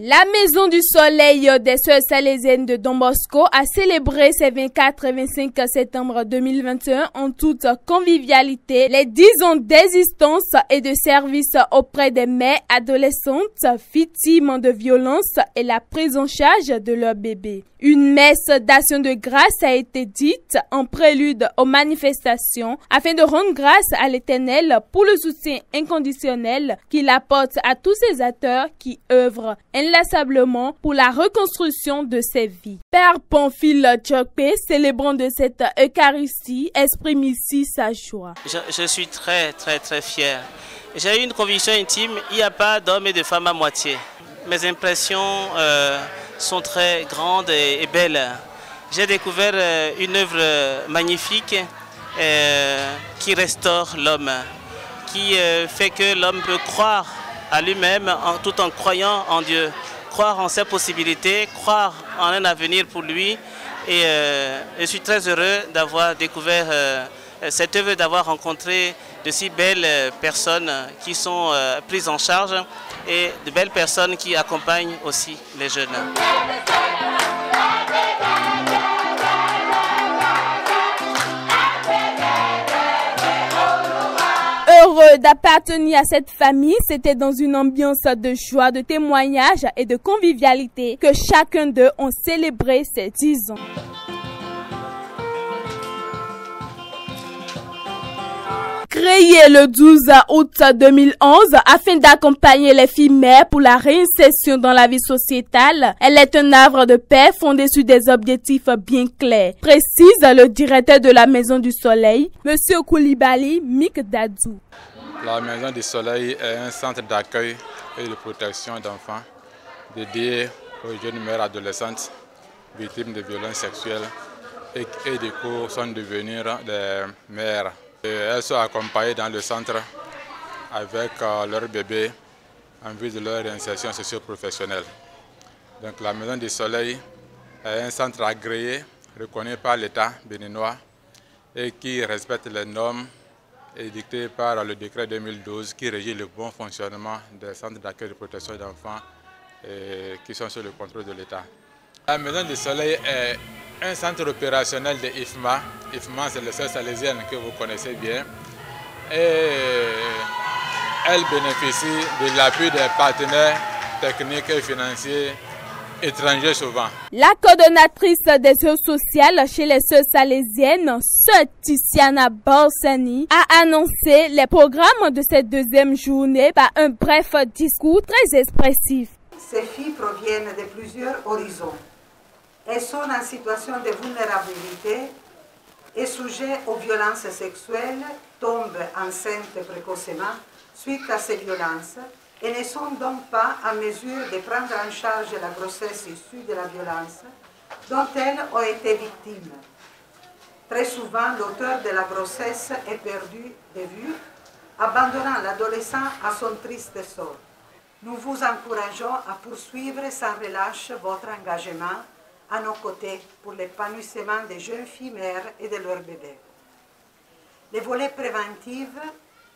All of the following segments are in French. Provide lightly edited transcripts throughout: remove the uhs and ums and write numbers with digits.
La Maison du Soleil des Sœurs Salésiennes de Don Bosco a célébré ses 24 et 25 septembre 2021 en toute convivialité les 10 ans d'existence et de service auprès des mères adolescentes victimes de violences et la prise en charge de leurs bébés. Une messe d'action de grâce a été dite en prélude aux manifestations afin de rendre grâce à l'Éternel pour le soutien inconditionnel qu'il apporte à tous ces acteurs qui œuvrent inlassablement pour la reconstruction de ces vies. Père Pamphile Tchokpe, célébrant de cette Eucharistie, exprime ici sa joie. Je suis très fier. J'ai une conviction intime, il n'y a pas d'hommes et de femmes à moitié. Mes impressions sont très grandes et belles. J'ai découvert une œuvre magnifique qui restaure l'homme, qui fait que l'homme peut croire à lui-même tout en croyant en Dieu, croire en ses possibilités, croire en un avenir pour lui. Et je suis très heureux d'avoir découvert cette œuvre, d'avoir rencontré de si belles personnes qui sont prises en charge et de belles personnes qui accompagnent aussi les jeunes. Heureux d'appartenir à cette famille, c'était dans une ambiance de joie, de témoignage et de convivialité que chacun d'eux ont célébré ces 10 ans. Créée le 12 août 2011 afin d'accompagner les filles mères pour la réinsertion dans la vie sociétale, elle est un havre de paix fondé sur des objectifs bien clairs, précise le directeur de la Maison du Soleil, M. Koulibaly Mikdadou. La Maison du Soleil est un centre d'accueil et de protection d'enfants dédié aux jeunes mères adolescentes victimes de violences sexuelles et du coup sont devenues des mères. Elles sont accompagnées dans le centre avec leur bébé en vue de leur insertion socio-professionnelle. Donc la Maison du Soleil est un centre agréé, reconnu par l'État béninois et qui respecte les normes édictées par le décret 2012 qui régit le bon fonctionnement des centres d'accueil de protection d'enfants qui sont sous le contrôle de l'État. La Maison du Soleil est un centre opérationnel de IFMA. IFMA, c'est les Sœurs Salésiennes que vous connaissez bien. Et elle bénéficie de l'appui des partenaires techniques et financiers étrangers souvent. La coordonnatrice des œuvres sociales chez les Sœurs Salésiennes, Sœur Tiziana Borsani, a annoncé les programmes de cette deuxième journée par un bref discours très expressif. Ces filles proviennent de plusieurs horizons. Elles sont en situation de vulnérabilité et sujettes aux violences sexuelles, tombent enceintes précocement suite à ces violences et ne sont donc pas en mesure de prendre en charge la grossesse issue de la violence dont elles ont été victimes. Très souvent, l'auteur de la grossesse est perdu de vue, abandonnant l'adolescent à son triste sort. Nous vous encourageons à poursuivre sans relâche votre engagement à nos côtés pour l'épanouissement des jeunes filles mères et de leurs bébés. Les volets préventifs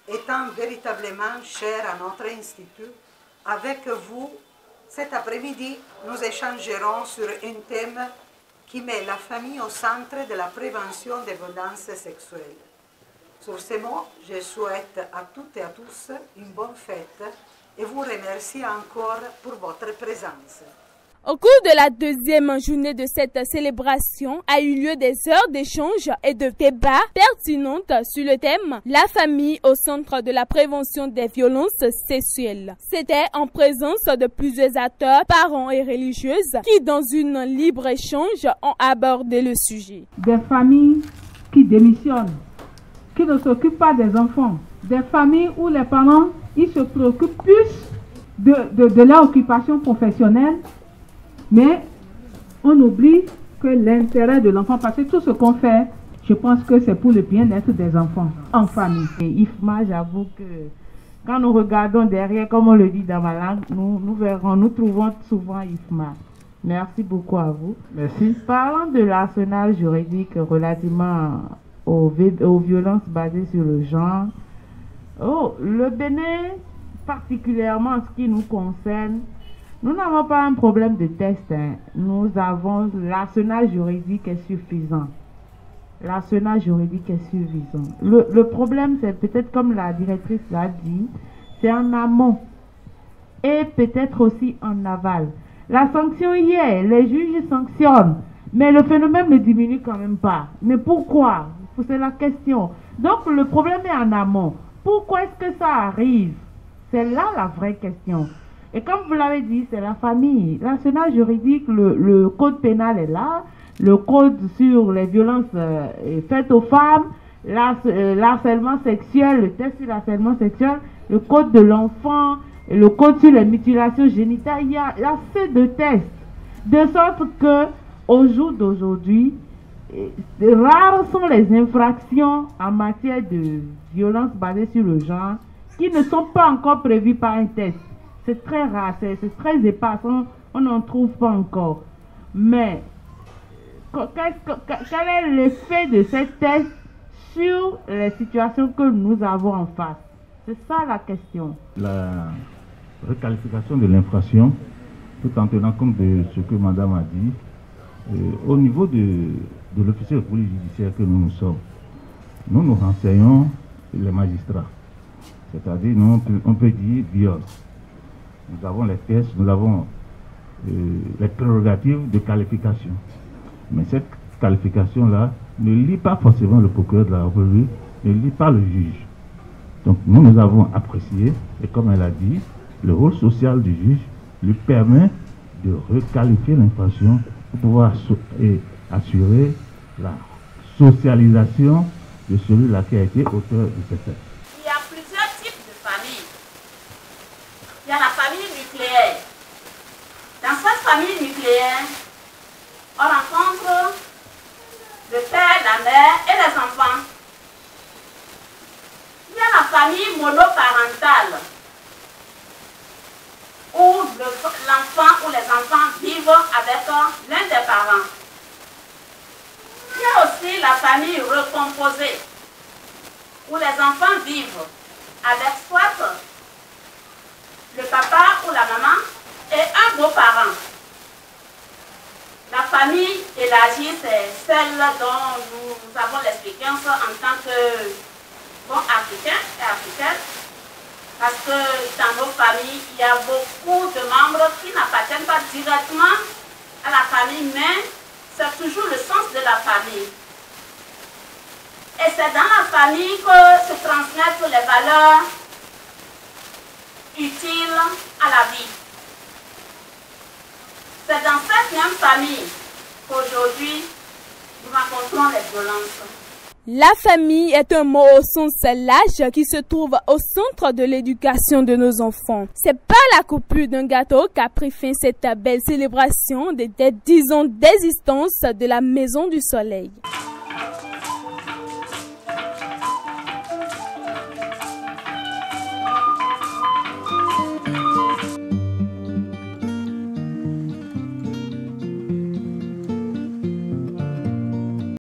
étant véritablement chers à notre institut, avec vous, cet après-midi, nous échangerons sur un thème qui met la famille au centre de la prévention des violences sexuelles. Sur ces mots, je souhaite à toutes et à tous une bonne fête et vous remercie encore pour votre présence. Au cours de la deuxième journée de cette célébration, a eu lieu des heures d'échange et de débats pertinentes sur le thème « La famille au centre de la prévention des violences sexuelles ». C'était en présence de plusieurs acteurs, parents et religieuses qui, dans une libre échange, ont abordé le sujet. Des familles qui démissionnent, qui ne s'occupent pas des enfants, des familles où les parents ils se préoccupent plus de leur occupation professionnelle, mais on oublie que l'intérêt de l'enfant, parce que tout ce qu'on fait, je pense que c'est pour le bien-être des enfants en famille. Et IFMA, j'avoue que quand nous regardons derrière, comme on le dit dans ma langue, nous trouvons souvent IFMA. Merci beaucoup à vous. Merci. Parlant de l'arsenal juridique relativement aux violences basées sur le genre, le Bénin, particulièrement en ce qui nous concerne, Nous n'avons pas un problème de test. Nous avons l'arsenal juridique est suffisant. L'arsenal juridique est suffisant. Le problème, c'est peut-être comme la directrice l'a dit, c'est en amont et peut-être aussi en aval. La sanction y est, les juges sanctionnent, mais le phénomène ne diminue quand même pas. Mais pourquoi? C'est la question. Donc le problème est en amont. Pourquoi est-ce que ça arrive? C'est là la vraie question. Et comme vous l'avez dit, c'est la famille. L'arsenal juridique, le code pénal est là, le code sur les violences faites aux femmes, l'harcèlement sexuel, le test sur l'harcèlement sexuel, le code de l'enfant, le code sur les mutilations génitales. Il y a assez de tests. De sorte que, au jour d'aujourd'hui, rares sont les infractions en matière de violence basée sur le genre qui ne sont pas encore prévues par un test. C'est très rare, c'est très épars, on n'en trouve pas encore. Mais quel est l'effet de ces tests sur les situations que nous avons en face? C'est ça la question. La requalification de l'infraction, tout en tenant compte de ce que madame a dit, au niveau de l'officier de police judiciaire que nous sommes, nous renseignons les magistrats. C'est-à-dire, on peut dire viol. Nous avons les tests, nous avons les prérogatives de qualification. Mais cette qualification-là ne lie pas forcément le procureur de la République, ne lie pas le juge. Donc nous avons apprécié, et comme elle a dit, le rôle social du juge lui permet de requalifier l'infraction pour pouvoir assurer la socialisation de celui-là qui a été auteur de cette fait. Il y a plusieurs types de familles. Il y a la famille nucléaire. Dans cette famille nucléaire, on rencontre le père, la mère et les enfants. Il y a la famille monoparentale, où l'enfant ou les enfants vivent avec l'un des parents. Il y a aussi la famille recomposée, où les enfants vivent avec soit le papa ou la maman et un beau-parent. La famille élargie, c'est celle dont nous avons l'expérience en tant que Africains et Africaines, parce que dans nos familles, il y a beaucoup de membres qui n'appartiennent pas directement à la famille, mais c'est toujours le sens de la famille. Et c'est dans la famille que se transmettent les valeurs utiles à la vie. C'est dans cette même famille qu'aujourd'hui, nous rencontrons les violences. La famille est un mot au sens large qui se trouve au centre de l'éducation de nos enfants. C'est par la coupure d'un gâteau qu'a pris fin cette belle célébration des 10 ans d'existence de la Maison du Soleil.